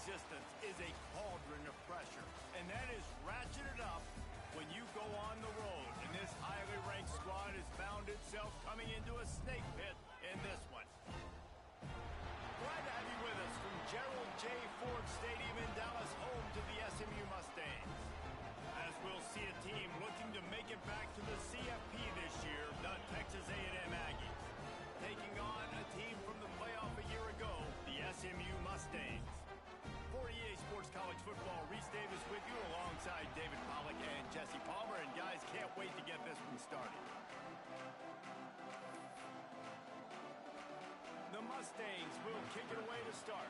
resistance is a cauldron of pressure, and that is ratcheted up when you go on the road. And this highly ranked squad has found itself coming into a snake pit in this one. Glad to have you with us from Gerald J. Ford Stadium in Dallas, home to the SMU Mustangs. As we'll see a team looking to make it back to the CFP this year, the Texas A&M Aggies. Taking on a team from the playoff a year ago, the SMU Mustangs. For EA Sports College Football, Reese Davis with you alongside David Pollack and Jesse Palmer. And guys, can't wait to get this one started. The Mustangs will kick it away to start.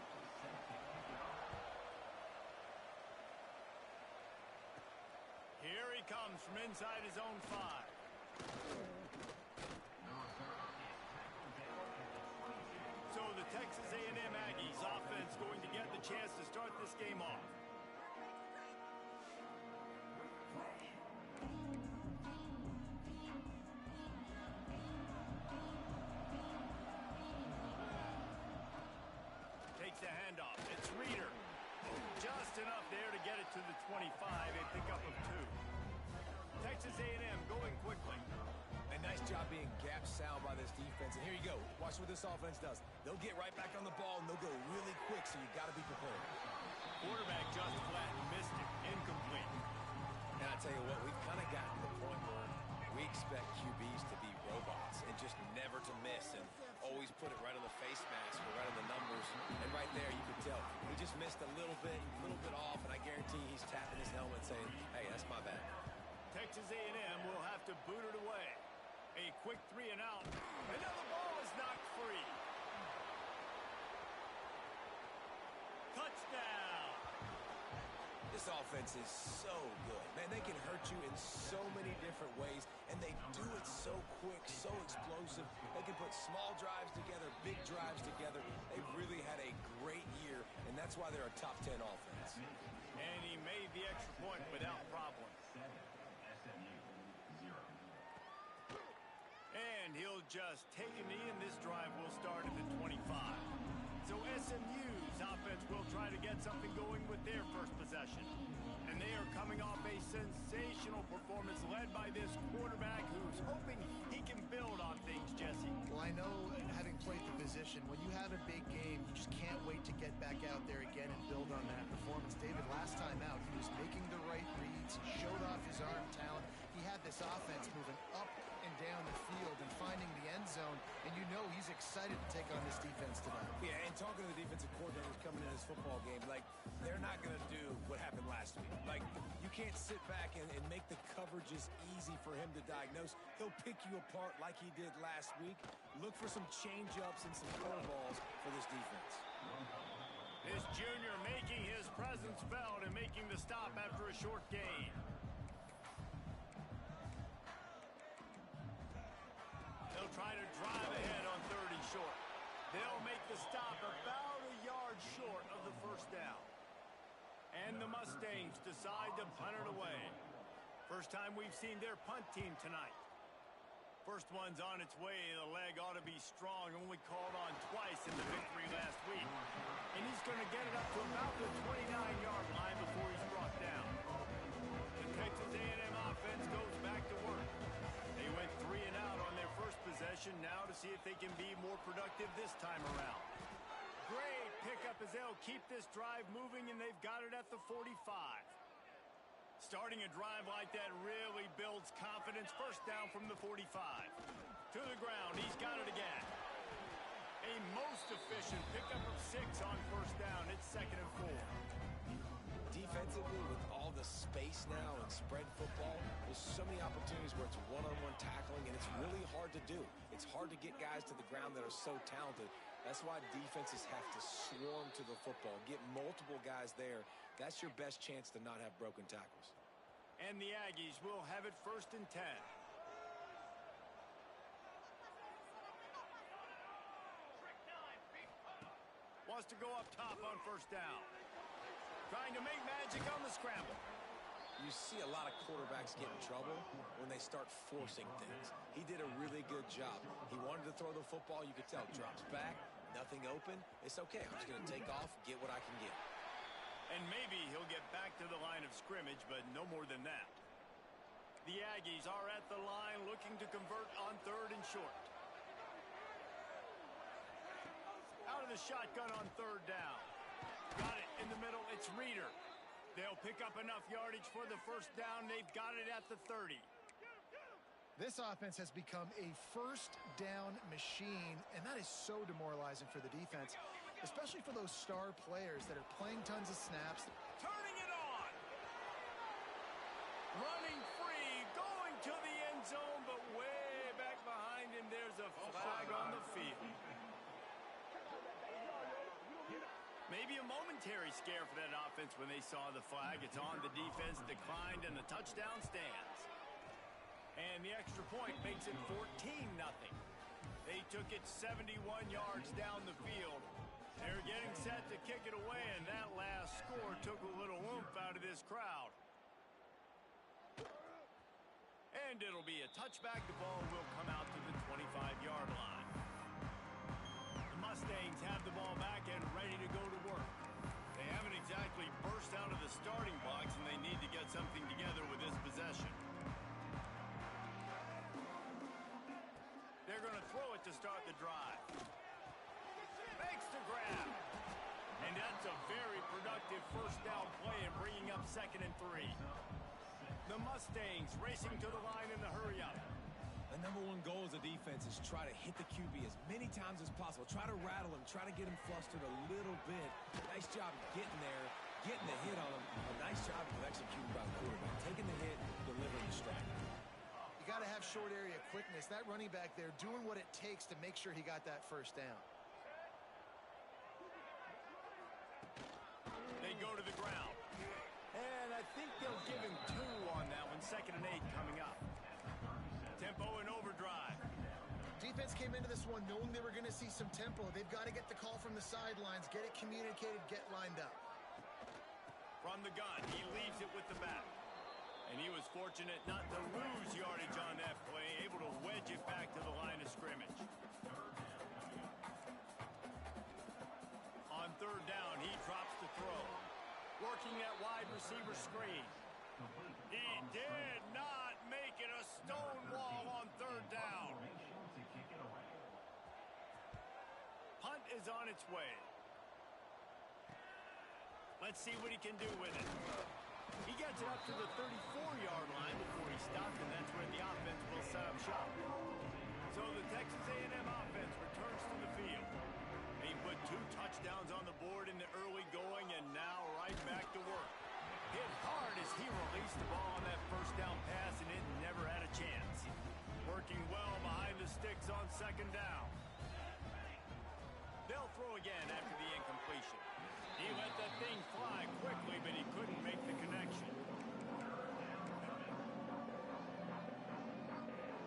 Here he comes from inside his own 5. So the Texas A&M Aggies offense going to get the chance to start this game off. Takes the handoff. It's Reeder. Just enough there to get it to the 25, a pickup of 2. Texas A&M going quickly. A nice job being gap sound by this defense. And here you go. Watch what this offense does. They'll get right back on the ball, and they'll go really quick, so you got to be prepared. Quarterback just flat and missed it. Incomplete. And I tell you what, we've kind of gotten to the point where we expect QBs to be robots and just never to miss and always put it right on the face mask or right on the numbers. And right there, you could tell he just missed a little bit off, and I guarantee he's tapping his helmet saying, hey, that's my bad. Texas A&M will have to boot it away. A quick 3 and out. And now the ball is knocked free. Touchdown. This offense is so good. Man, they can hurt you in so many different ways, and they do it so quick, so explosive. They can put small drives together, big drives together. They've really had a great year, and that's why they're a top 10 offense. And he made the extra point without problem. And he'll just take a knee, and this drive will start at the 25. So SMU's offense will try to get something going with their first possession. And they are coming off a sensational performance led by this quarterback who's hoping he can build on things, Jesse. Well, I know, having played the position, when you have a big game, you just can't wait to get back out there again and build on that performance. David, last time out, he was making the right reads. He showed off his arm talent. He had this offense moving up and down the field and finding the end zone. And you know he's excited to take on this defense tonight. Yeah, and talking to the defensive coordinators coming in this football game, like, they're not going to do what happened last week. Like, you can't sit back and make the coverages easy for him to diagnose. He'll pick you apart like he did last week. Look for some change-ups and some curveballs for this defense. This junior making his presence felt and making the stop after a short gain. They'll try to drive ahead on 30 short. They'll make the stop about a yard short of the first down. And the Mustangs decide to punt it away. First time we've seen their punt team tonight. First one's on its way. The leg ought to be strong. Only called on twice in the victory last week. And he's going to get it up to about the 29-yard line before he's brought down. The Texas A&M offense goes back to work. They went 3 and out on their first possession, now to see if they can be more productive this time around. Great pickup as they'll keep this drive moving, and they've got it at the 45. Starting a drive like that really builds confidence. First down from the 45. To the ground, he's got it again. A most efficient pickup of 6 on first down. It's 2nd and 4. Defensively, with all the space now and spread football, there's so many opportunities where it's one-on-one tackling, and it's really hard to do. It's hard to get guys to the ground that are so talented. That's why defenses have to swarm to the football, get multiple guys there. That's your best chance to not have broken tackles. And the Aggies will have it 1st and 10. Wants to go up top on first down. Trying to make magic on the scramble. You see a lot of quarterbacks get in trouble when they start forcing things. He did a really good job. He wanted to throw the football. You could tell. Drops back, nothing open. It's okay. I'm just going to take off, get what I can get. And maybe he'll get back to the line of scrimmage, but no more than that. The Aggies are at the line looking to convert on 3rd and short. Out of the shotgun on 3rd down. Got it in the middle. It's Reeder. They'll pick up enough yardage for the 1st down. They've got it at the 30. This offense has become a 1st down machine, and that is so demoralizing for the defense, especially for those star players that are playing tons of snaps. Turning it on. Running free, going to the end zone, but way back behind him, there's a flag on the field. Maybe a momentary scare for that offense when they saw the flag. It's on. The defense declined, and the touchdown stands. And the extra point makes it 14-0. They took it 71 yards down the field. They're getting set to kick it away, and that last score took a little oomph out of this crowd. And it'll be a touchback. The ball will come out to the 25-yard line. The Mustangs have the ball back and ready to go to work. They haven't exactly burst out of the starting blocks, and they need to get something together with this possession. They're going to throw it to start the drive. Makes the grab. And that's a very productive 1st down play and bringing up 2nd and 3. The Mustangs racing to the line in the hurry-up. The #1 goal as a defense is try to hit the QB as many times as possible. Try to rattle him. Try to get him flustered a little bit. Nice job getting there, getting the hit on him. A nice job of executing by the quarterback. Taking the hit, delivering the strike. You got to have short area quickness. That running back there doing what it takes to make sure he got that 1st down. They go to the ground. And I think they'll give him 2 on that one. 2nd and 8 coming up. Tempo and overdrive. Defense came into this one knowing they were going to see some tempo. They've got to get the call from the sidelines, get it communicated, get lined up. From the gun, he leaves it with the back. And he was fortunate not to lose yardage on that play, able to wedge it back to the line of scrimmage. On 3rd down, he drops the throw. Working that wide receiver screen. He did not make it a stone wall on 3rd down. Punt is on its way. Let's see what he can do with it. He gets it up to the 34-yard line before he stopped, and that's where the offense will set up shop. So the Texas A&M offense returns to the field. He put 2 touchdowns on the board in the early going, and now right back to work. Hit hard as he released the ball on that 1st down pass, and it never had a chance. Working well behind the sticks on 2nd down. They'll throw again after the incompletion. He let that thing fly quickly, but he couldn't make the connection.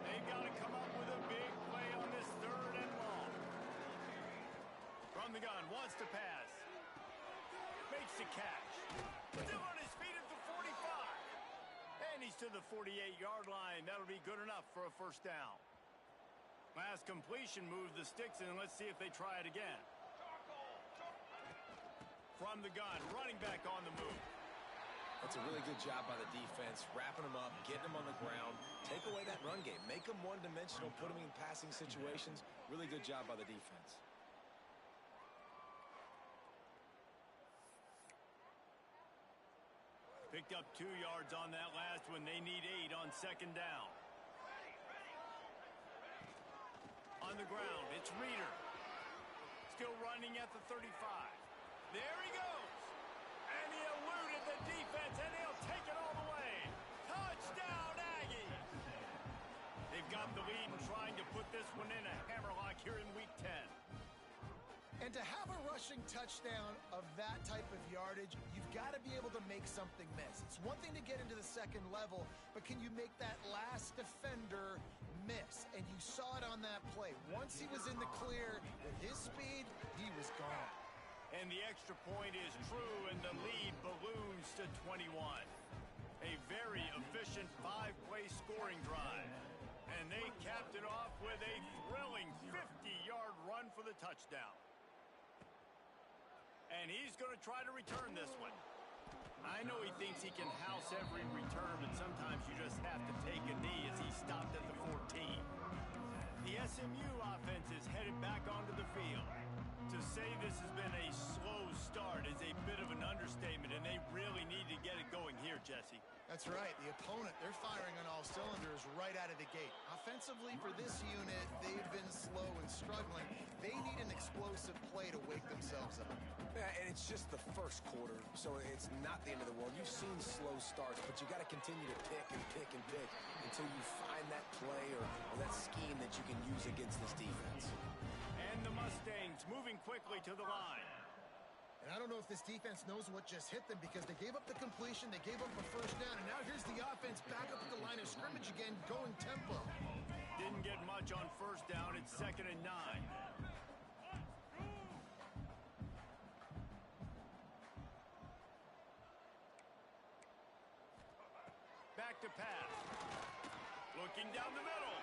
They've got to come up with a big play on this 3rd and long. From the gun, wants to pass. Makes the catch. Still on his feet at the 45. And he's to the 48-yard line. That'll be good enough for a 1st down. Last completion moved the sticks, and let's see if they try it again. From the gun, running back on the move. That's a really good job by the defense, wrapping them up, getting them on the ground. Take away that run game. Make them one-dimensional, put them in passing situations. Really good job by the defense. Picked up 2 yards on that last one. They need 8 on 2nd down. On the ground, it's Reeder. Still running at the 35. There he goes. And he eluded the defense, and he'll take it all the way. Touchdown, Aggies. They've got the lead and trying to put this one in a hammerlock here in Week 10. And to have a rushing touchdown of that type of yardage, you've got to be able to make something miss. It's one thing to get into the 2nd level, but can you make that last defender miss? And you saw it on that play. Once he was in the clear with his speed, he was gone. And the extra point is true, and the lead balloons to 21. A very efficient 5-play scoring drive. And they capped it off with a thrilling 50-yard run for the touchdown. And he's going to try to return this one. I know he thinks he can house every return, but sometimes you just have to take a knee as he stopped at the 14. The SMU offense is headed back onto the field. To say this has been a slow start is a bit of an understatement, and they really need to get it going here, Jesse. That's right. The opponent, they're firing on all cylinders right out of the gate. Offensively, for this unit, they've been slow and struggling. They need an explosive play to wake themselves up. Yeah, and it's just the first quarter, so it's not the end of the world. You've seen slow starts, but you got to continue to pick and pick and pick until you find that play or that scheme that you can use against this defense. And the Mustangs moving quickly to the line. And I don't know if this defense knows what just hit them because they gave up the completion, they gave up a first down, and now here's the offense back up at the line of scrimmage again, going tempo. Didn't get much on first down. It's 2nd and 9. Back to pass. Looking down the middle.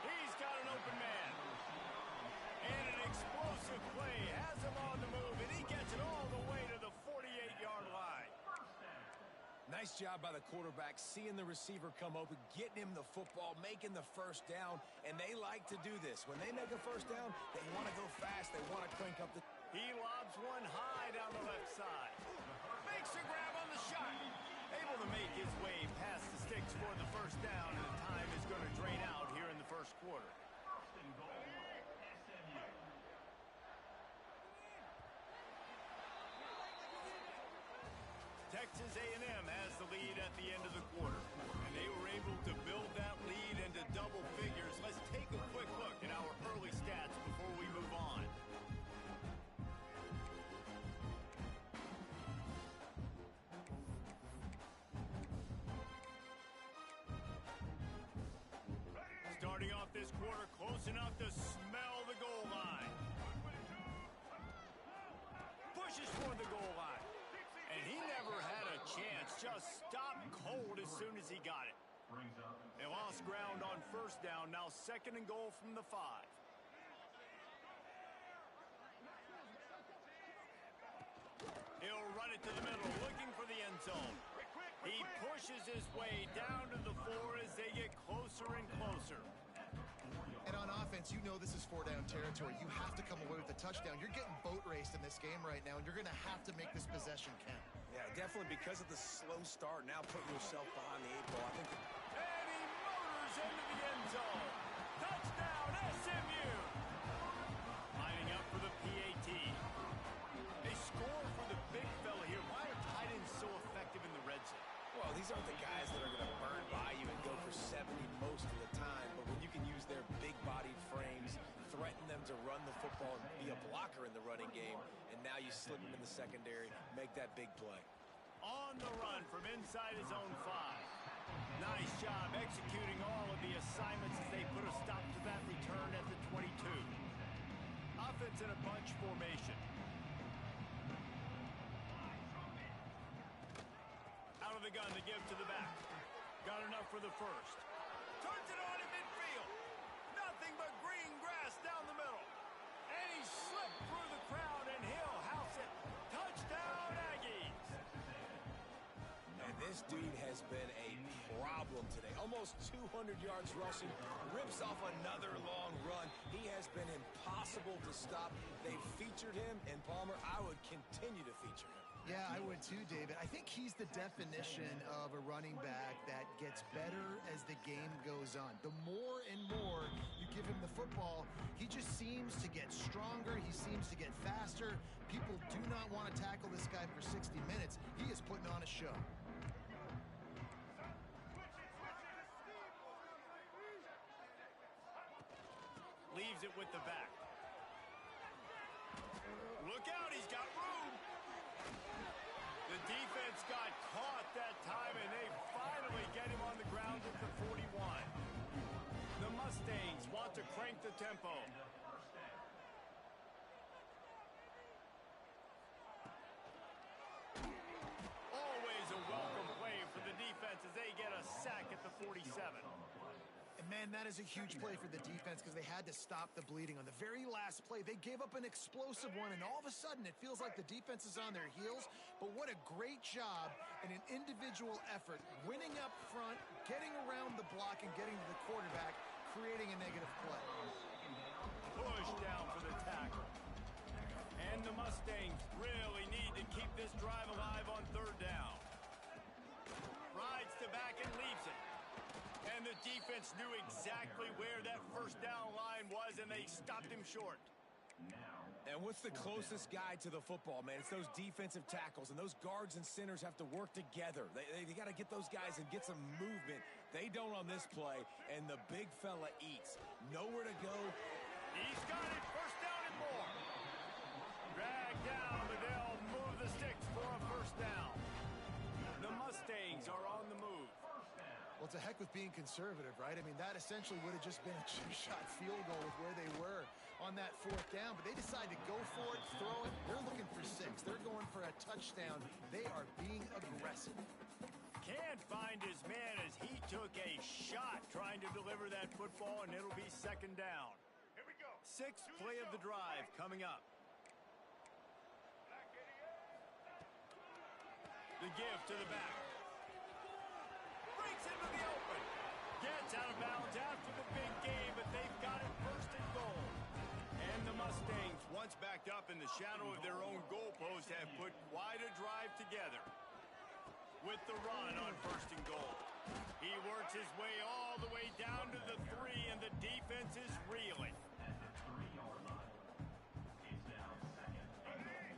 He's got an open man. And an explosive play has him on the move, and he gets it all the way to the 48-yard line. Nice job by the quarterback, seeing the receiver come open, getting him the football, making the first down, and they like to do this. When they make a first down, they want to go fast. They want to crank up the... He lobs one high down the left side. Makes a grab on the shot. Able to make his way past the sticks for the first down, and the time is going to drain out here in the first quarter. Texas A&M has the lead at the end of the quarter, and they were able to build that lead into double figures. Let's take a quick look at our early stats before we move on. Starting off this quarter close enough to smell the goal line. Pushes for the goal line. And he never had a chance. Just stopped cold as soon as he got it. They lost ground on first down. Now 2nd and goal from the 5. He'll run it to the middle, looking for the end zone. He pushes his way down to the 4 as they get closer and closer. And on offense, you know this is 4-down territory. You have to come away with a touchdown. You're getting boat raced in this game right now, and you're going to have to make this possession count. Yeah, definitely because of the slow start. Now put yourself behind the 8 ball. I think. And he motors into the end zone. Touchdown, SMU. Lining up for the PAT. They score for the big fella here. Why are tight ends so effective in the red zone? Well, these aren't the guys that are going to burn by you and go for 70 most of the time, but when you can use their big-bodied frames, threaten them to run the football and be a blocker in the running game, and now you slip them in the secondary, make that big play. On the run from inside his own 5. Nice job executing all of the assignments as they put a stop to that return at the 22. Offense in a bunch formation. Out of the gun to give to the back. Got enough for the first. Turns it on in midfield. Nothing but green grass down the middle. And he slipped through the crowd, and he'll house it. Touchdown, Aggies. And this dude has been a problem today. Almost 200 yards rushing. Rips off another long run. He has been impossible to stop. They've featured him, and Palmer, I would continue to feature him. Yeah, I would too, David. I think he's the definition of a running back that gets better as the game goes on. The more and more you give him the football, he just seems to get stronger. He seems to get faster. People do not want to tackle this guy for 60 minutes. He is putting on a show. Leaves it with the back. Look out, he's got room. The defense got caught that time, and they finally get him on the ground at the 41. The Mustangs want to crank the tempo. Always a welcome play for the defense as they get a sack at the 47. And Man, that is a huge play for the defense because they had to stop the bleeding. On the very last play, they gave up an explosive one, and all of a sudden, it feels like the defense is on their heels. But what a great job in an individual effort, winning up front, getting around the block, and getting to the quarterback, creating a negative play. Push down for the tackle. And the Mustangs really need to keep this drive alive on third down. Rides to back and leaves it. And the defense knew exactly where that first down line was, and they stopped him short. And what's the closest guy to the football, man? It's those defensive tackles, and those guards and centers have to work together. They got to get those guys and get some movement. They don't on this play, and the big fella eats. Nowhere to go. He's got it. First down and more. Drag down, but they'll move the sticks for a first down. The Mustangs are on the move. Well, it's a heck with being conservative, right? I mean, that essentially would have just been a two-shot field goal with where they were on that fourth down. But they decided to go for it, throw it. They're looking for 6. They're going for a touchdown. They are being aggressive. Can't find his man as he took a shot trying to deliver that football, and it'll be second down. Here we go. 6th play of the drive coming up. The give to the back. Breaks into the open. Gets out of bounds after the big game, but they've got it first and goal. And the Mustangs, once backed up in the shadow of their own goalpost, have put quite a drive together. With the run on first and goal. He works his way all the way down to the 3, and the defense is reeling.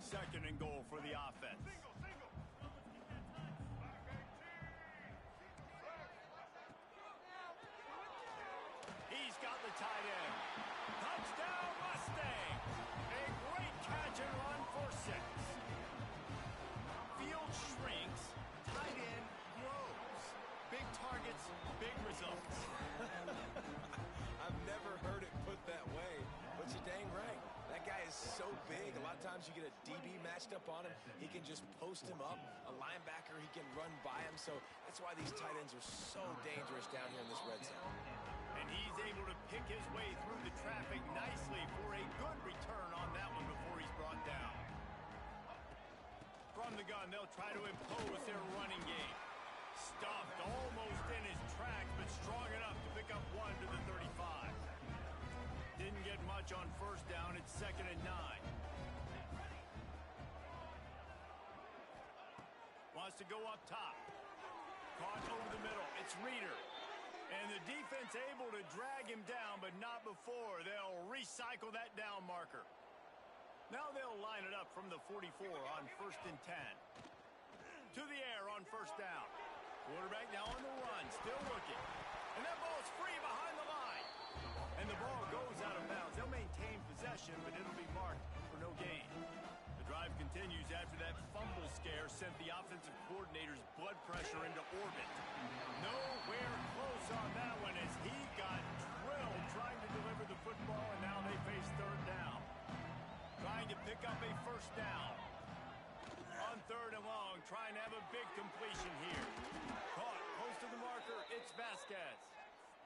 Second and goal for the offense. He's got the tight end. Touchdown, Mustang! A great catch and run for 6. Field shrinks, tight end grows. Big targets, big results. I've never heard it put that way, but you're dang right. That guy is so big. A lot of times you get a DB matched up on him. He can just post him up. A linebacker, he can run by him. So that's why these tight ends are so dangerous down here in this red zone. And he's able to pick his way through the traffic nicely for a good return on that one before he's brought down. From the gun, they'll try to impose their running game. Stuffed almost in his tracks, but strong enough to pick up 1 to the 35. Didn't get much on first down. It's 2nd and 9. Wants to go up top. Caught over the middle. It's Reeder. And the defense able to drag him down, but not before. They'll recycle that down marker. Now they'll line it up from the 44 on 1st and 10. To the air on first down. Quarterback now on the run, still looking. And that ball's free behind the line. And the ball goes out of bounds. They'll maintain possession, but it'll be marked for no gain. The drive continues after that fumble scare sent the offensive coordinator's blood pressure into orbit. Nowhere close on that one as he got drilled trying to deliver the football, and now they face third down. Trying to pick up a first down. On 3rd and long, trying to have a big completion here. Caught close to the marker, it's Vasquez.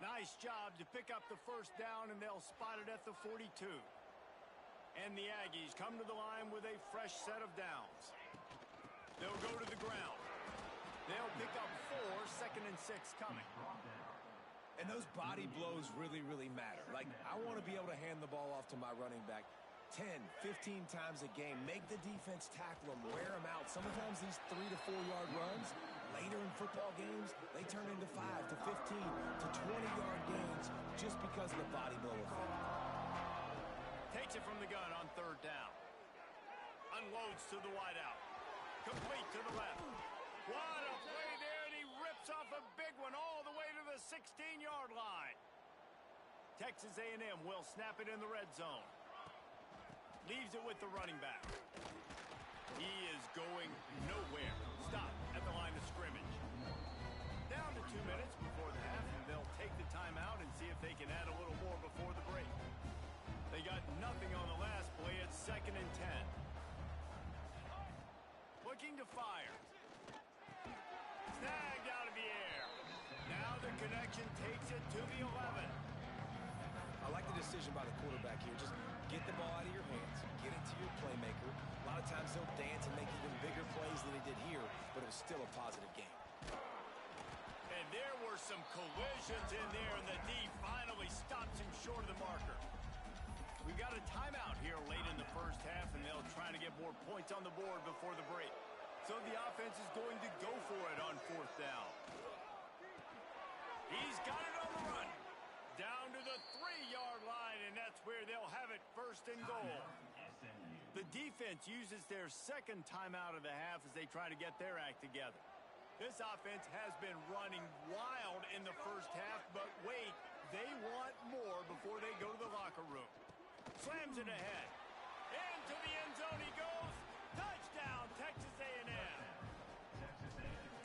Nice job to pick up the first down, and they'll spot it at the 42. And the Aggies come to the line with a fresh set of downs. They'll go to the ground. They'll pick up 4, 2nd and 6 coming. And those body blows really, really matter. Like, I want to be able to hand the ball off to my running back 10, 15 times a game. Make the defense tackle them, wear them out. Sometimes these 3 to 4 yard runs, later in football games, they turn into 5 to 15 to 20-yard gains just because of the body blow effect. Takes it from the gun on 3rd down. Unloads to the wideout. Complete to the left. What a play there, and he rips off a big one all the way to the 16-yard line. Texas A&M will snap it in the red zone. Leaves it with the running back. He is going nowhere. Stop at the line of scrimmage. Down to 2 minutes before the half, and they'll take the timeout and see if they can add a little more before the break. They got nothing on the last play. It's 2nd and 10. Looking to fire. Snagged out of the air. Now the connection takes it to the 11. I like the decision by the quarterback here. Just get the ball out of your hands, get it to your playmaker. A lot of times he'll dance and make even bigger plays than he did here, but it was still a positive game. And there were some collisions in there, and the D finally stops him short of the marker. We got a timeout here late in the first half, and they'll try to get more points on the board before the break. So the offense is going to go for it on 4th down. He's got it on the run. Down to the 3-yard line, and that's where they'll have it, 1st and goal. The defense uses their second timeout of the half as they try to get their act together. This offense has been running wild in the first half, but wait, they want more before they go to the locker room. Slams it ahead. Into the end zone he goes. Touchdown, Texas A&M.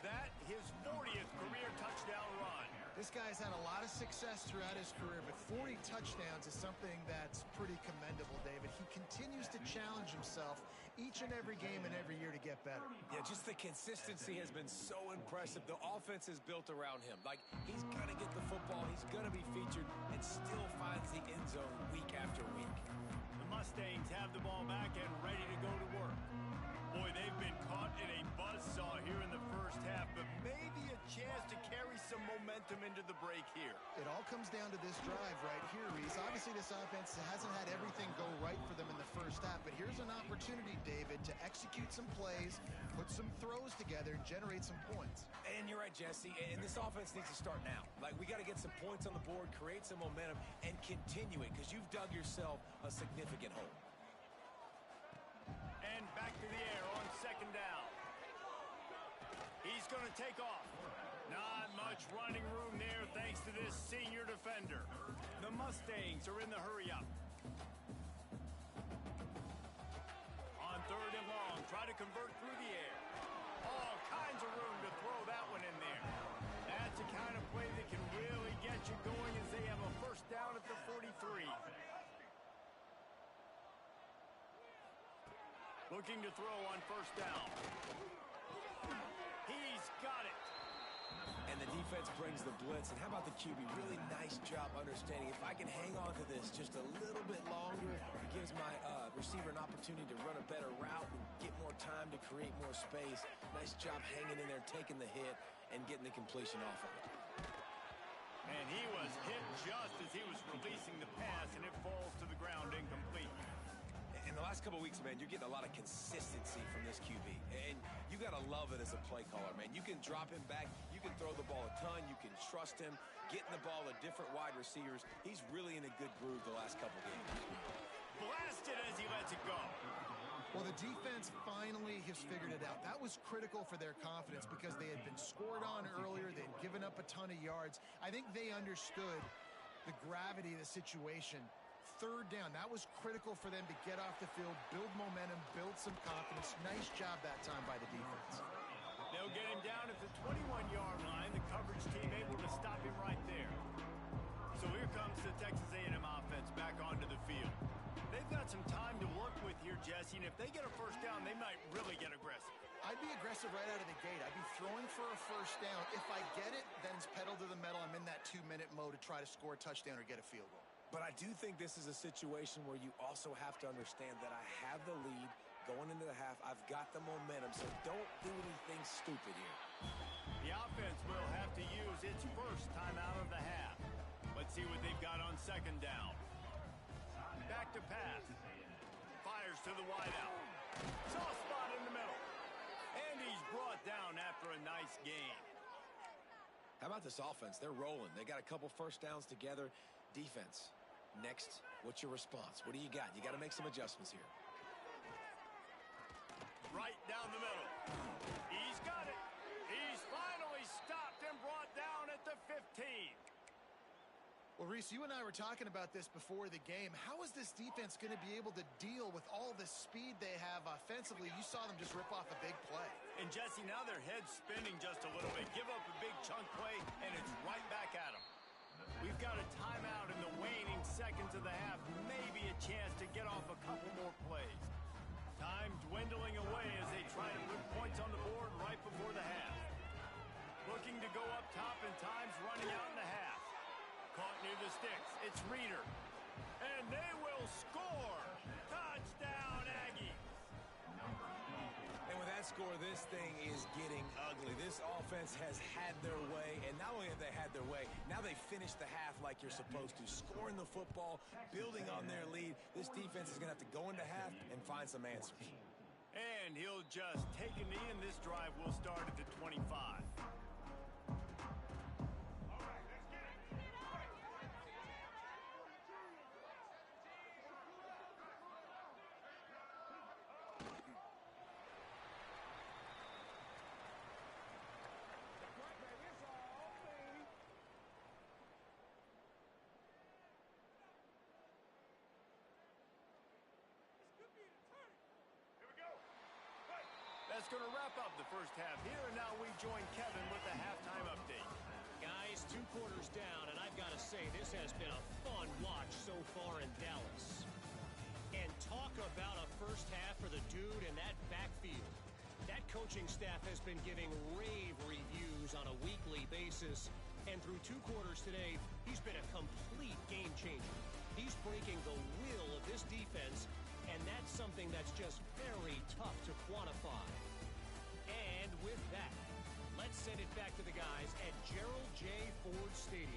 That his 40th career touchdown run. This guy's had a lot of success throughout his career, but 40 touchdowns is something that's pretty commendable, David. He continues to challenge himself each and every game and every year to get better. Yeah, just the consistency has been so impressive. The offense is built around him. Like, he's going to get the football, he's going to be featured, and still finds the end zone week after week. The Mustangs have the ball back and ready to go to work. Boy, they've been caught in a buzzsaw here in the first half, but maybe a chance to carry some momentum into the break here. It all comes down to this drive right here, Reese. Obviously, this offense hasn't had everything go right for them in the first half, but here's an opportunity, David, to execute some plays, put some throws together, and generate some points. And you're right, Jesse, and this offense needs to start now. Like, we got to get some points on the board, create some momentum, and continue it, because you've dug yourself a significant hole. And back to the air on 2nd down. He's going to take off. Not much running room there thanks to this senior defender. The Mustangs are in the hurry-up. On 3rd and long, try to convert through the air. All kinds of room to throw that one in there. That's the kind of play that can really get you going as they have a 1st down at the 43. Looking to throw on 1st down. He's got it. And the defense brings the blitz. And how about the QB? Really nice job understanding. If I can hang on to this just a little bit longer, it gives my receiver an opportunity to run a better route and get more time to create more space. Nice job hanging in there, taking the hit, and getting the completion off of it. And he was hit just as he was releasing the pass, and it falls to the ground incomplete. In the last couple of weeks, man, you're getting a lot of consistency from this QB. And you got to love it as a play caller, man. You can drop him back. You can throw the ball a ton. You can trust him. Getting the ball to different wide receivers. He's really in a good groove the last couple of games. Blasted as he lets it go. Well, the defense finally has figured it out. That was critical for their confidence because they had been scored on earlier. They'd given up a ton of yards. I think they understood the gravity of the situation. 3rd down, that was critical for them to get off the field, build momentum, build some confidence. Nice job that time by the defense. They'll get him down at the 21-yard line. The coverage team able to stop him right there. So here comes the Texas A&M offense back onto the field. They've got some time to work with here, Jesse, and if they get a 1st down, they might really get aggressive. I'd be aggressive right out of the gate. I'd be throwing for a 1st down. If I get it, then it's pedal to the metal. I'm in that 2-minute mode to try to score a touchdown or get a field goal. But I do think this is a situation where you also have to understand that I have the lead going into the half. I've got the momentum, so don't do anything stupid here. The offense will have to use its 1st time out of the half. Let's see what they've got on 2nd down. Back to pass. Fires to the wideout. Soft spot in the middle. And he's brought down after a nice gain. How about this offense? They're rolling. They got a couple 1st downs together. Defense. Next, what's your response? What do you got? You got to make some adjustments here. Right down the middle. He's got it. He's finally stopped and brought down at the 15. Well, Reese, you and I were talking about this before the game. How is this defense going to be able to deal with all the speed they have offensively? You saw them just rip off a big play. And, Jesse, now their head's spinning just a little bit. Give up a big chunk play, and it's right back at them. We've got a timeout in the waning seconds of the half. Maybe a chance to get off a couple more plays. Time dwindling away as they try to put points on the board right before the half. Looking looking to go up top and time's running out in the half. Caught near the sticks. It's Reeder. And they will score. Touchdown, Aggies. And with that score, this thing is getting ugly. This offense has had their way, and not only have they had their way, now they finished the half like you're supposed to, scoring the football, building on their lead. This defense is going to have to go into half and find some answers. And he'll just take a knee, and this drive will start at the 25. That's going to wrap up the first half here, and now we join Kevin with the halftime update. Guys, 2 quarters down, and I've got to say, this has been a fun watch so far in Dallas. And talk about a first half for the dude in that backfield. That coaching staff has been giving rave reviews on a weekly basis, and through 2 quarters today, he's been a complete game changer. He's breaking the will of this defense, and that's something that's just very tough to quantify. And with that, let's send it back to the guys at Gerald J. Ford Stadium.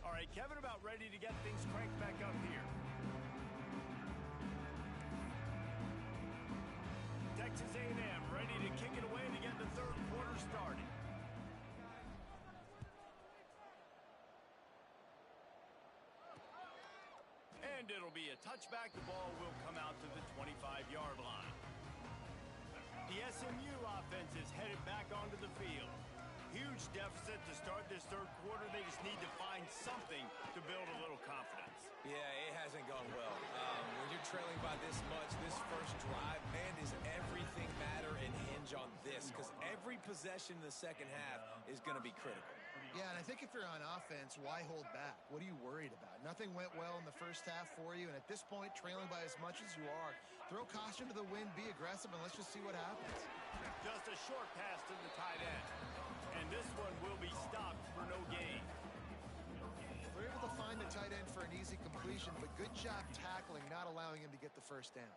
All right, Kevin, about ready to get things cranked back up here. Texas A&M ready to kick it away to get the third quarter started. And it'll be a touchback. The ball will come out to the 25-yard line. The SMU offense is headed back onto the field. Huge deficit to start this third quarter. They just need to find something to build a little confidence. Yeah, it hasn't gone well. When you're trailing by this much, this first drive, man, does everything matter and hinge on this? Because every possession in the second half is going to be critical. Yeah, and I think if you're on offense, why hold back? What are you worried about? Nothing went well in the first half for you, and at this point, trailing by as much as you are, throw caution to the wind, be aggressive, and let's just see what happens. Just a short pass to the tight end. And this one will be stopped for no gain. They're able to find the tight end for an easy completion, but good job tackling, not allowing him to get the first down.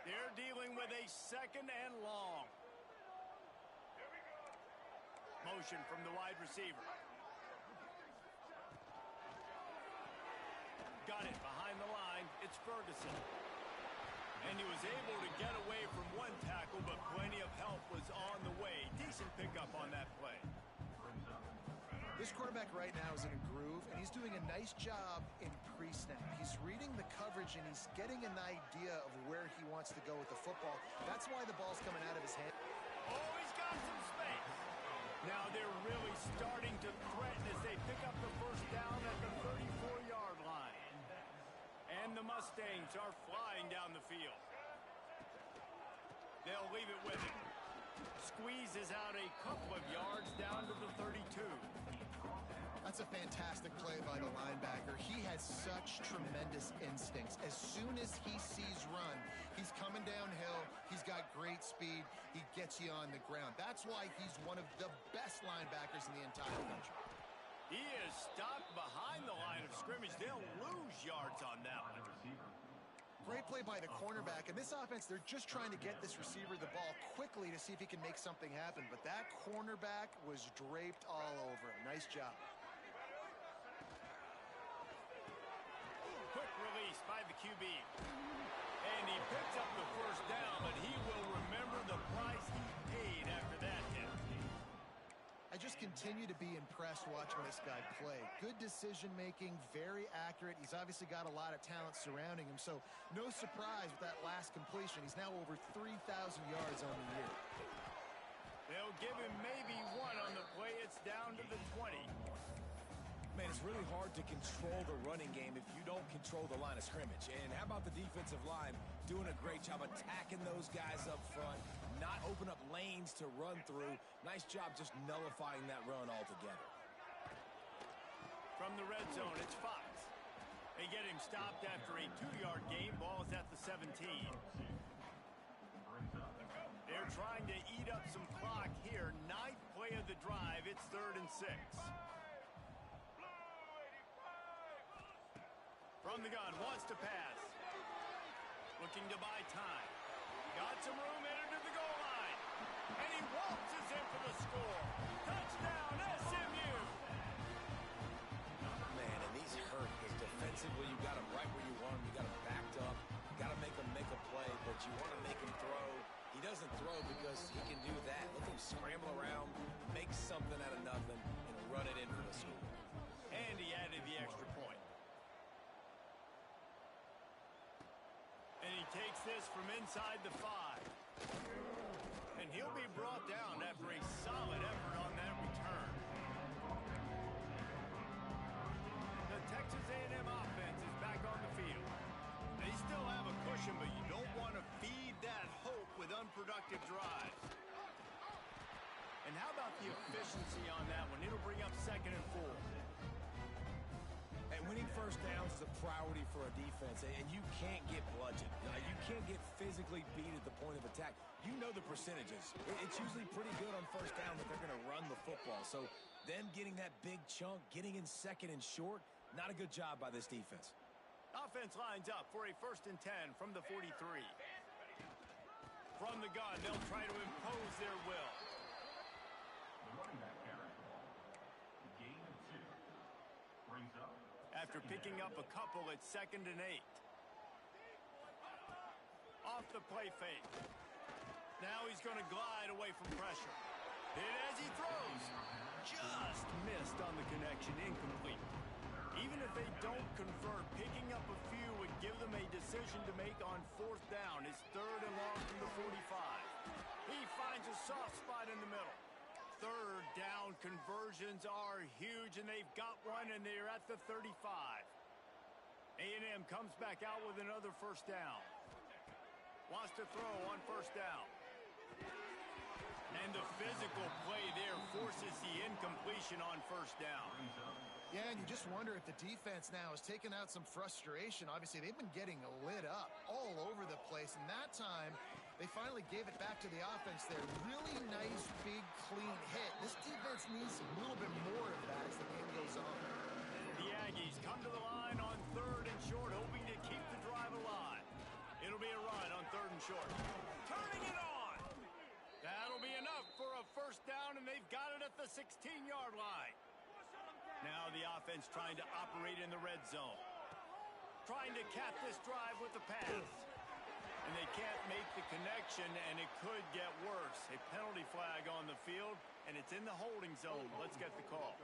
They're dealing with a second and long. Motion from the wide receiver. Got it behind the line. It's Ferguson. And he was able to get away from one tackle, but plenty of help was on the way. Decent pickup on that play. This quarterback right now is in a groove, and he's doing a nice job in pre-snap. He's reading the coverage, and he's getting an idea of where he wants to go with the football. That's why the ball's coming out of his hand. Oh, he's got some space. Now they're really starting to threaten as they pick up the first down at the 34-yard line. And the Mustangs are flying down the field. They'll leave it with him. Squeezes out a couple of yards down to the 32. That's a fantastic play by the linebacker. He has such tremendous instincts. As soon as he sees run, he's coming downhill. He's got great speed. He gets you on the ground. That's why he's one of the best linebackers in the entire country. He is stopped behind the line of scrimmage. They'll lose yards on that one. Great play by the cornerback. And this offense, they're just trying to get this receiver the ball quickly to see if he can make something happen. But that cornerback was draped all over him. Nice job. Quick release by the QB. And he picks up the first down, but he will remember the price he paid after that hit. I just continue to be impressed watching this guy play. Good decision-making, very accurate. He's obviously got a lot of talent surrounding him, so no surprise with that last completion. He's now over 3,000 yards on the year. They'll give him maybe one on the play. It's down to the 20. Man, it's really hard to control the running game if you don't control the line of scrimmage. And how about the defensive line doing a great job attacking those guys up front, not open up lanes to run through. Nice job just nullifying that run altogether. From the red zone, it's Fox. They get him stopped after a 2-yard gain. Ball's at the 17. They're trying to eat up some clock here. 9th play of the drive. It's 3rd and 6. From the gun, wants to pass. Looking to buy time. Got some room, headed to the goal line. And he waltzes in for the score. Touchdown, SMU! Man, and these hurt because defensively you got him right where you want him. You got him backed up. You got to make him make a play, but you want to make him throw. He doesn't throw because he can do that. Look at him scramble around, make something out of nothing, and run it in for the score. And he added the extra point. And he takes this from inside the 5. And he'll be brought down after a solid effort on that return. The Texas A&M offense is back on the field. They still have a cushion, but you don't want to feed that hope with unproductive drives. And how about the efficiency on that one? It'll bring up 2nd and 4. And winning first downs is a priority for a defense, and you can't get bludgeoned. You can't get physically beat at the point of attack. You know the percentages. It's usually pretty good on first down that they're going to run the football. So them getting that big chunk, getting in 2nd and short, not a good job by this defense. Offense lines up for a 1st and 10 from the 43. From the gun, they'll try to impose their will. After picking up a couple, it's 2nd and 8. Off the play fake. Now he's going to glide away from pressure. Hit as he throws. Just missed on the connection, incomplete. Even if they don't convert, picking up a few would give them a decision to make on 4th down. It's 3rd and long from the 45. He finds a soft spot in the middle. 3rd down conversions are huge, and they've got one, and they're at the 35. A&M comes back out with another 1st down. Wants to throw on 1st down. And the physical play there forces the incompletion on 1st down. Yeah, and you just wonder if the defense now is taking out some frustration. Obviously, they've been getting lit up all over the place, and that time they finally gave it back to the offense there. Really nice, big, clean hit. This defense needs a little bit more of that as the game goes on. The Aggies come to the line on 3rd and short, hoping to keep the drive alive. It'll be a run on 3rd and short. Turning it on! That'll be enough for a 1st down, and they've got it at the 16-yard line. Now the offense trying to operate in the red zone. Trying to cap this drive with the pass. And they can't make the connection, and it could get worse. A penalty flag on the field, and it's in the holding zone. Let's get the call.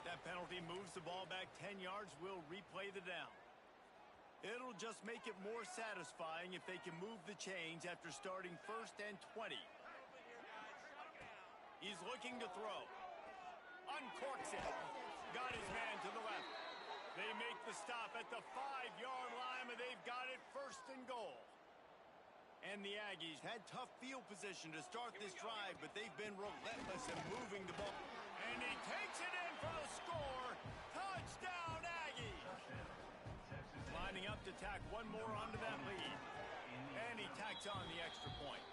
That penalty moves the ball back 10 yards. We'll replay the down. It'll just make it more satisfying if they can move the chains after starting 1st and 20. He's looking to throw. Uncorks it. Got his man to the left. They make the stop at the 5-yard line, and they've got it 1st and goal. And the Aggies had tough field position to start this drive, but they've been relentless in moving the ball. And he takes it in for the score. Touchdown, Aggies! Lining up to tack one more onto that lead. And he tacks on the extra point.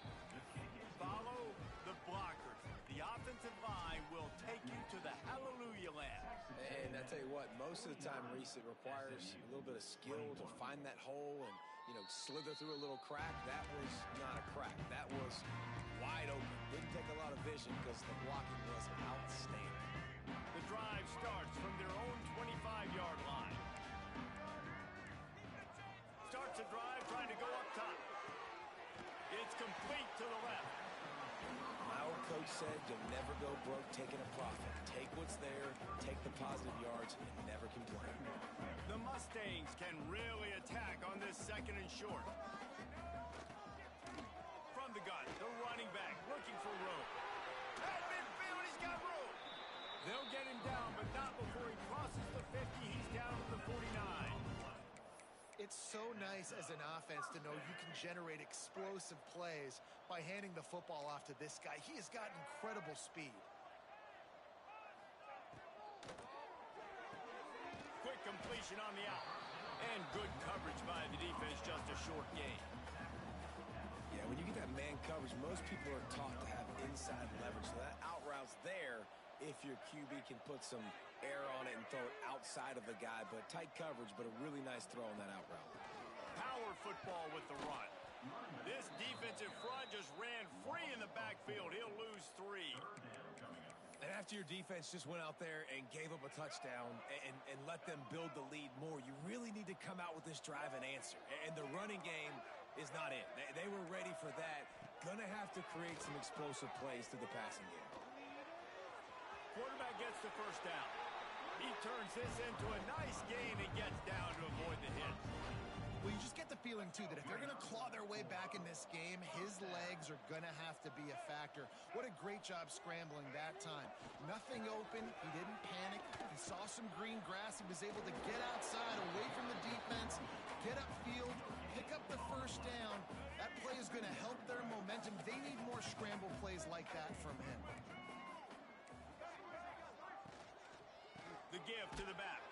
Follow the blockers. The offensive line will take you to the hallelujah land. And I tell you what, most of the time, Reese, it requires a little bit of skill to find that hole and, slither through a little crack. That was not a crack. That was wide open. Didn't take a lot of vision because the blocking was outstanding. The drive starts from their own 25-yard line. Starts a drive trying to go up top. It's complete to the left. My old coach said you'll never go broke taking a profit. Take what's there, take the positive yards, and never complain. The Mustangs can really attack on this 2nd and short. From the gun, the running back looking for room. At midfield, he's got room. They'll get him down, but not before he crosses the 50. He's down to the 49. It's so nice as an offense to know you can generate explosive plays by handing the football off to this guy. He has got incredible speed. completion on the out. And good coverage by the defense, just a short gain. Yeah, when you get that man coverage, most people are taught to have inside leverage. So that out route's there if your QB can put some air on it and throw it outside of the guy. But tight coverage, but a really nice throw on that out route. Power football with the run. This defensive front just ran free in the backfield. He'll lose 3. And after your defense just went out there and gave up a touchdown and let them build the lead more, you really need to come out with this drive and answer. And the running game is not it. They were ready for that. Gonna have to create some explosive plays through the passing game. Quarterback gets the first down. He turns this into a nice gain and gets down to avoid the hit. Well, you just get the feeling, too, that if they're going to claw their way back in this game, his legs are going to have to be a factor. What a great job scrambling that time. Nothing open. He didn't panic. He saw some green grass. He was able to get outside, away from the defense, get upfield, pick up the first down. That play is going to help their momentum. They need more scramble plays like that from him. The give to the back.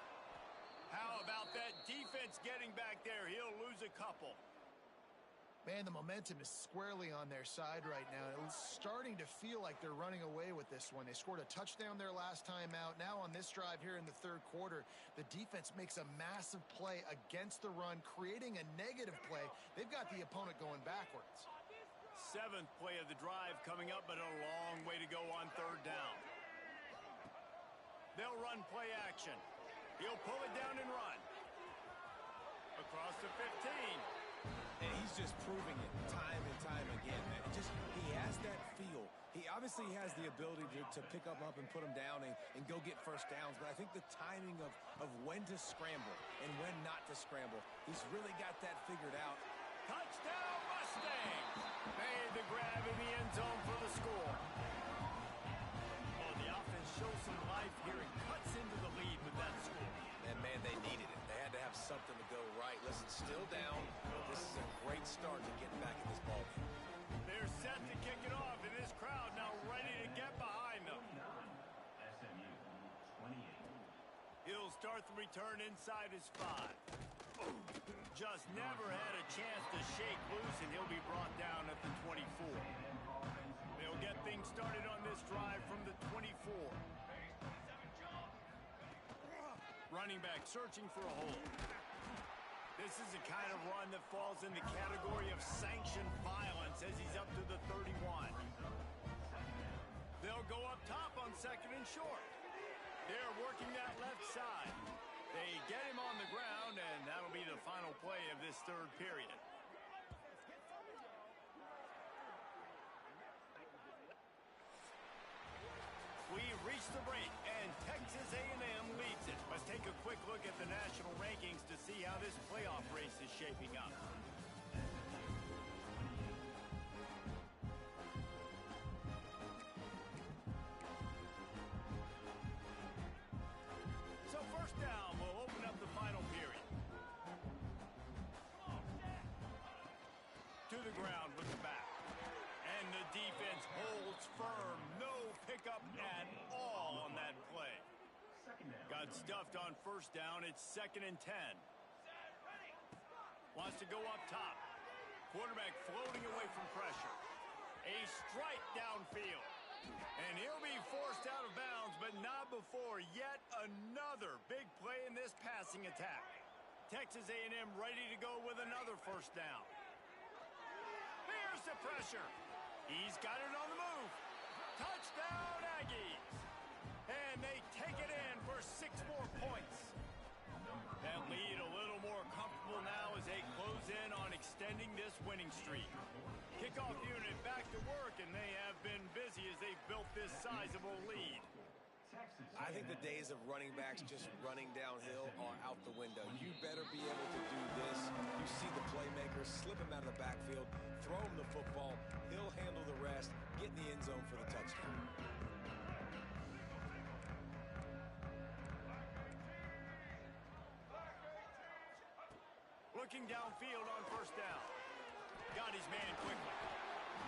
How about that defense getting back there? He'll lose a couple. Man, the momentum is squarely on their side right now. It's starting to feel like they're running away with this one. They scored a touchdown their last time out. Now on this drive here in the third quarter, the defense makes a massive play against the run, creating a negative play. They've got the opponent going backwards. 7th play of the drive coming up, but a long way to go on third down. They'll run play action. He'll pull it down and run. Across the 15. And he's just proving it time and time again, man. He has that feel. He obviously has the ability to pick up and put him down and go get first downs. But I think the timing of when to scramble and when not to scramble, he's really got that figured out. Touchdown Mustangs! Made the grab in the end zone for the score. Oh, the offense shows some life here and cuts into the lead with that score. And, man, they needed it. They had to have something to go right. Listen, still down, but this is a great start to getting back in this ballgame. They're set to kick it off, and this crowd now ready to get behind them. SMU 28. He'll start the return inside his 5. Just never had a chance to shake loose, and he'll be brought down at the 24. They'll get things started on this drive from the 24. Running back searching for a hole. This is the kind of run that falls in the category of sanctioned violence as he's up to the 31. They'll go up top on 2nd and short. They're working that left side. They get him on the ground, and that'll be the final play of this third period. We reach the break, and Texas A&M leads it. Let's take a quick look at the national rankings to see how this playoff race is shaping up. So first down, we'll open up the final period. To the ground with the back. And the defense holds firm. No pickup at all on that play. Got stuffed on first down. It's 2nd and 10. Wants to go up top. Quarterback floating away from pressure. A strike downfield. And he'll be forced out of bounds, but not before yet another big play in this passing attack. Texas A&M ready to go with another first down. Here's the pressure. He's got it on the move. Touchdown, Aggies. And they take it in for 6 more points. That lead a little more comfortable now as they close in on extending this winning streak. Kickoff unit back to work, and they have been busy as they've built this sizable lead. I think the days of running backs just running downhill are out the window. You better be able to do this. You see the playmakers, slip him out of the backfield, throw him the football. He'll handle the rest, get in the end zone for the touchdown. Looking downfield on first down. Got his man quickly.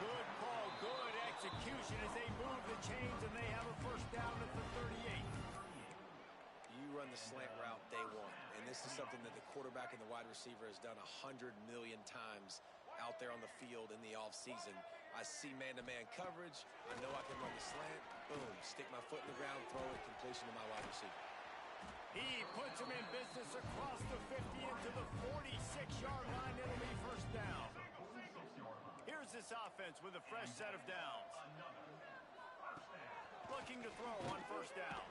Good call, good execution as they move the chains, and they have a first down at the 38. You run run the slant route day one. And this is something that the quarterback and the wide receiver has done 100 million times out there on the field in the offseason. I see man-to-man coverage. I know I can run the slant. Boom, stick my foot in the ground, throw it, completion to my wide receiver. He puts him in business across the 50 into the 46-yard line. It'll be first down. Here's this offense with a fresh set of downs. Looking to throw on first down.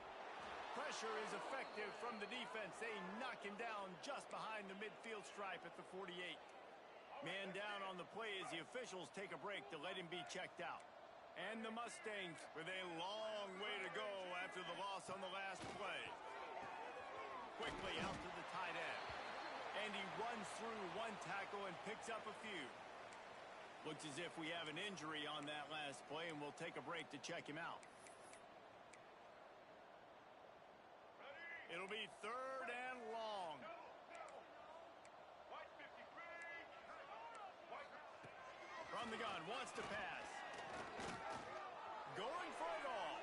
Pressure is effective from the defense. They knock him down just behind the midfield stripe at the 48. Man down on the play as the officials take a break to let him be checked out. And the Mustangs with a long way to go after the loss on the last play. Quickly out to the tight end. And he runs through one tackle and picks up a few. Looks as if we have an injury on that last play, and we'll take a break to check him out. It'll be third and long. From the gun, wants to pass. Going for it all.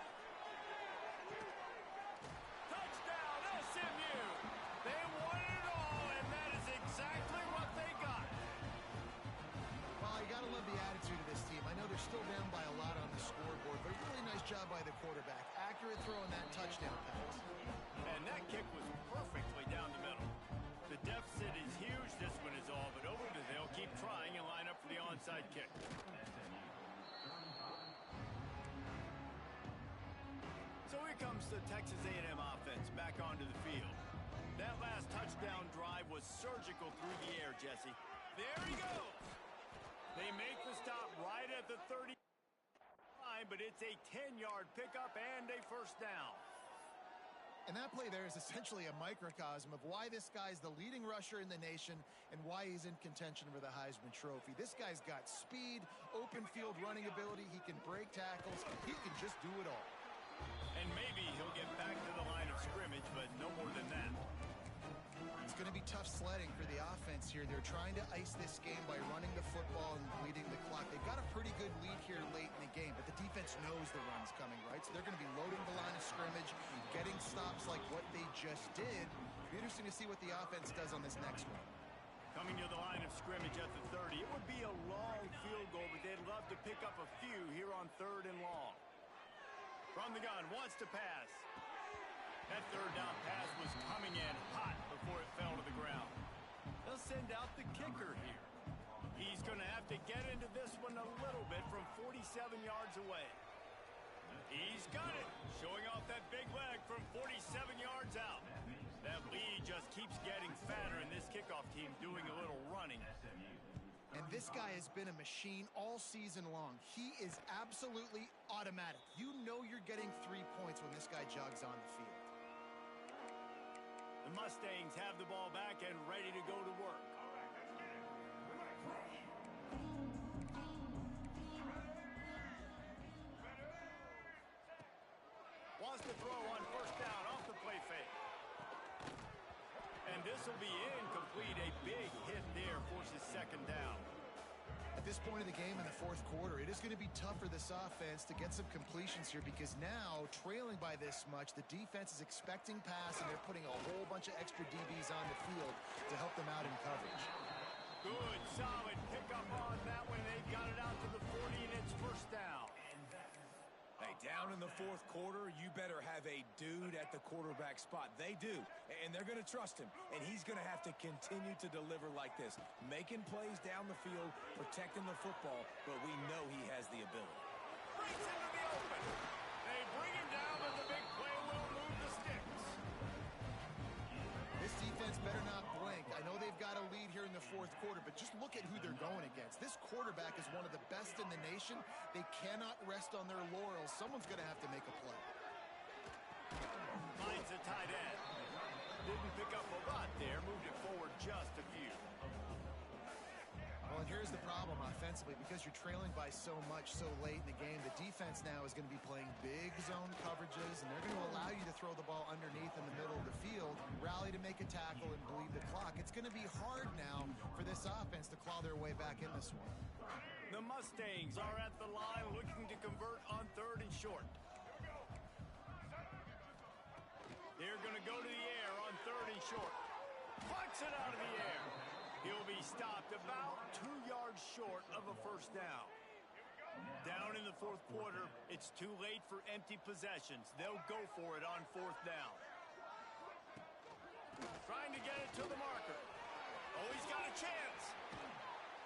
Touchdown, SMU. They won it all, and that is exactly what they got. Well, you got to love the attitude of this team. I know they're still down by a lot on the scoreboard, but really nice job by the quarterback. Accurate throw on that touchdown pass. And that kick was perfectly down the middle. The deficit is huge. This one is all but over, but they'll keep trying and line up for the onside kick. So here comes the Texas A&M offense back onto the field. That last touchdown drive was surgical through the air, Jesse. There he goes. They make the stop right at the 30 line, but it's a 10-yard pickup and a first down. And that play there is essentially a microcosm of why this guy's the leading rusher in the nation and why he's in contention for the Heisman Trophy. This guy's got speed, open field running ability. He can break tackles. He can just do it all. And maybe he'll get back to the line of scrimmage, but no more than that. It's going to be tough sledding for the offense here. They're trying to ice this game by running the football and bleeding the clock. They've got a pretty good lead here late in the game, but the defense knows the run's coming, right? So they're going to be loading the line of scrimmage, getting stops like what they just did. It'll be interesting to see what the offense does on this next one. Coming to the line of scrimmage at the 30. It would be a long field goal, but they'd love to pick up a few here on third and long. From the gun, wants to pass. That third down pass was coming in hot before it fell to the ground. They'll send out the kicker here. He's going to have to get into this one a little bit from 47 yards away. He's got it, showing off that big leg from 47 yards out. That lead just keeps getting fatter, and this kickoff team doing a little running. And this guy has been a machine all season long. He is absolutely automatic. You know you're getting 3 points when this guy jogs on the field. The Mustangs have the ball back and ready to go to work. Wants to throw on first down off the play fake. And this will be incomplete. A big hit there forces second down. At this point of the game in the fourth quarter, it is going to be tough for this offense to get some completions here because now, trailing by this much, the defense is expecting pass and they're putting a whole bunch of extra DBs on the field to help them out in coverage. Good, solid pickup on that one. They got it out to the 40, and it's first down. Hey, down in the fourth quarter, you better have a dude at the quarterback spot. They do, and they're going to trust him, and he's going to have to continue to deliver like this, making plays down the field, protecting the football, but we know he has the ability. Brings into the open. They bring him down, but the big play will move the sticks. This defense better not blink. I know they've got a lead here in the fourth quarter, but just look at who they're going against. This quarterback is one of the best in the nation. They cannot rest on their laurels. Someone's going to have to make a play. Finds a tight end. Didn't pick up a lot there. Moved it forward just a few. Well, and here's the problem offensively. Because you're trailing by so much so late in the game, the defense now is going to be playing big zone coverages, and they're going to allow you to throw the ball underneath in the middle of the field, rally to make a tackle, and bleed the clock. It's going to be hard now for this offense to claw their way back in this one. The Mustangs are at the line looking to convert on third and short. They're going to go to the air on 3rd and short. Plucks it out of the air. He'll be stopped about 2 yards short of a first down. Down in the 4th quarter, it's too late for empty possessions. They'll go for it on 4th down. Trying to get it to the marker. Oh, he's got a chance.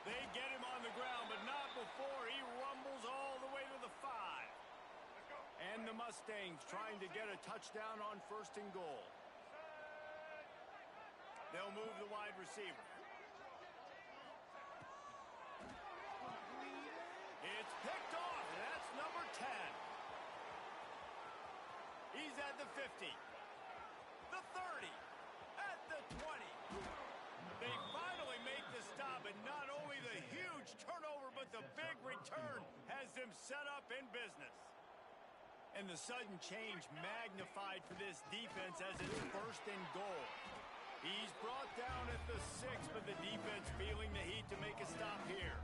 They get him on the ground, but not before he rumbles all the way to the 5. And the Mustangs trying to get a touchdown on 1st and goal. They'll move the wide receiver. It's picked off, and that's number 10. He's at the 50, the 30, at the 20. They finally make the stop, and not only the huge turnover, but the big return has them set up in business. And the sudden change magnified for this defense as it's 1st and goal. He's brought down at the 6, but the defense feeling the heat to make a stop here.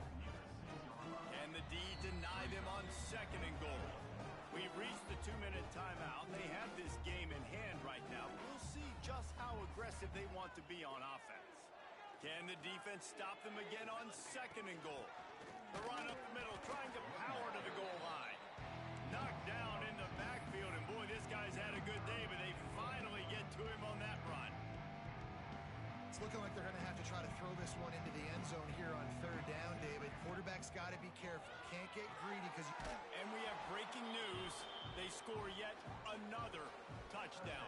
And the D deny them on 2nd and goal. We've reached the 2-minute timeout. They have this game in hand right now. We'll see just how aggressive they want to be on offense. Can the defense stop them again on 2nd and goal? The run up the middle, trying to power to the goal line. Knocked down in the backfield, and boy, this guy's had a good day, but they finally get to him on that run. It's looking like they're going to have to try to throw this one into the end zone here on 3rd down, David. Quarterback's got to be careful. Can't get greedy because... And we have breaking news. They score yet another touchdown.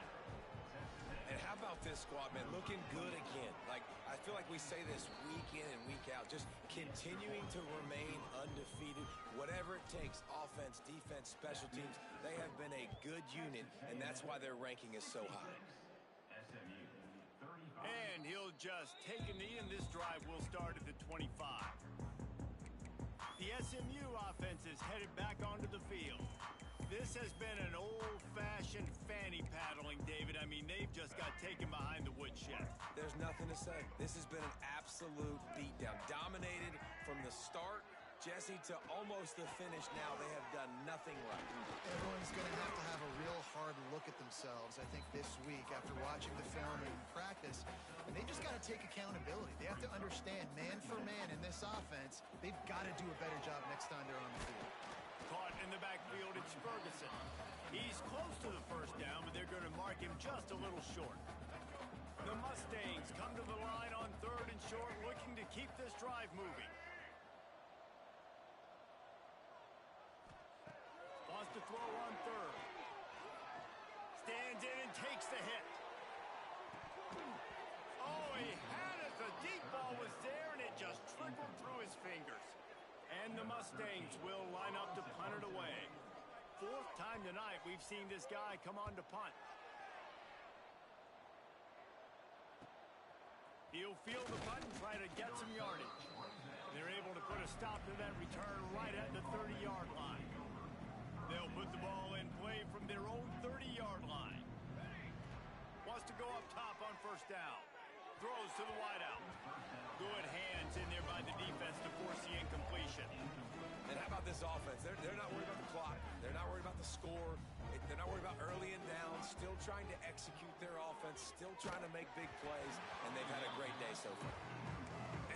And how about this squad, man? Looking good again. Like, I feel like we say this week in and week out. Just continuing to remain undefeated. Whatever it takes, offense, defense, special teams, they have been a good unit, and that's why their ranking is so high. SMU, 35. And he'll just take a knee, and this drive will start at the 25. The SMU offense is headed back onto the field. This has been an old-fashioned fanny paddling, David. I mean, they've just got taken behind the woodshed. There's nothing to say. This has been an absolute beatdown. Dominated from the start, Jesse, to almost the finish now. They have done nothing right. Everyone's going to have a real hard look at themselves, I think, this week after watching the film and practice. And they just got to take accountability. They have to understand, man for man in this offense, they've got to do a better job next time they're on the field. Caught in the backfield, it's Ferguson. He's close to the first down, but they're going to mark him just a little short. The Mustangs come to the line on 3rd and short, looking to keep this drive moving. Wants to throw on 3rd. Stands in and takes the hit. Oh, he had it. The deep ball was there, and it just trickled through his fingers. And the Mustangs will line up to punt it away. 4th time tonight we've seen this guy come on to punt. He'll field the punt and try to get some yardage. They're able to put a stop to that return right at the 30-yard line. They'll put the ball in play from their own 30-yard line. Wants to go up top on 1st down. Throws to the wideout. Good hands in there by the defense to force the incompletion. And how about this offense? They're not worried about the clock. They're not worried about the score. They're not worried about early and down. Still trying to execute their offense. Still trying to make big plays. And they've had a great day so far.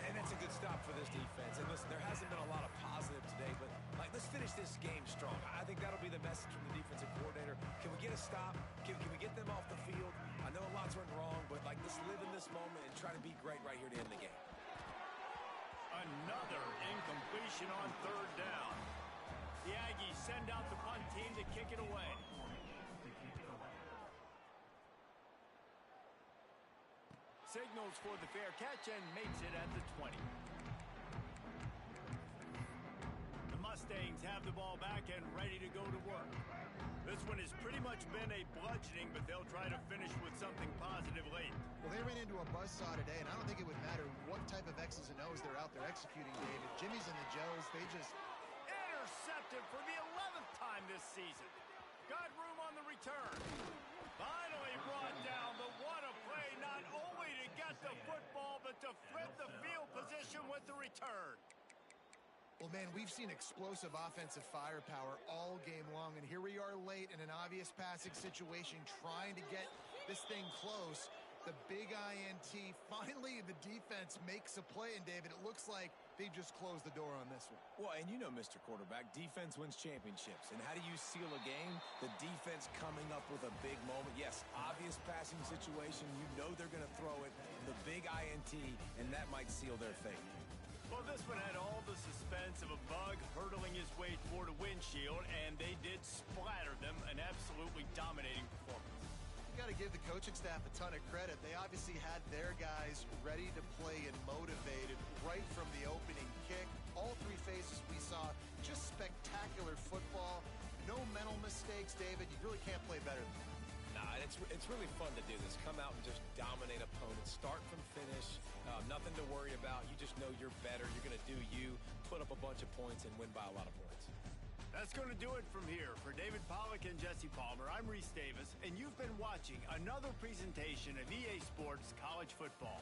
And that's a good stop for this defense. And listen, there hasn't been a lot of positive today, but let's finish this game strong. I think that'll be the message from the defensive coordinator. Can we get a stop? Can we get them off the field? I know a lot's went wrong, but let's live in this moment and try to be great right here to end the game. Another incompletion on 3rd down. The Aggies send out the punt team to kick it away. Signals for the fair catch and makes it at the 20. The Mustangs have the ball back and ready to go to work. This one has pretty much been a bludgeoning, but they'll try to finish with something positive late. Well, they ran into a buzzsaw today, and I don't think it would matter what type of X's and O's they're out there executing, David. Jimmy's and the Joes, they just... Intercepted for the 11th time this season. Got room on the return. Finally brought down, but what a play, not only to get the football, but to flip the field position with the return. Well, man, we've seen explosive offensive firepower all game long, and here we are late in an obvious passing situation trying to get this thing close. The big INT. Finally, the defense makes a play, and David, it looks like they just closed the door on this one. Well, and you know, Mr. Quarterback, defense wins championships. And how do you seal a game? The defense coming up with a big moment. Yes, obvious passing situation. You know they're going to throw it. The big INT, and that might seal their fate. Well, this one had all the suspense of a bug hurtling his way toward a windshield, and they did splatter them. An absolutely dominating performance. Got to give the coaching staff a ton of credit. They obviously had their guys ready to play and motivated right from the opening kick. All three phases we saw, just spectacular football. No mental mistakes, David. You really can't play better than that. Nah, it's really fun to do this. Come out and just dominate opponents. Start from finish. Nothing to worry about. You just know you're better. You're going to do you, put up a bunch of points, and win by a lot of points. That's going to do it from here. For David Pollack and Jesse Palmer, I'm Reese Davis, and you've been watching another presentation of EA Sports College Football.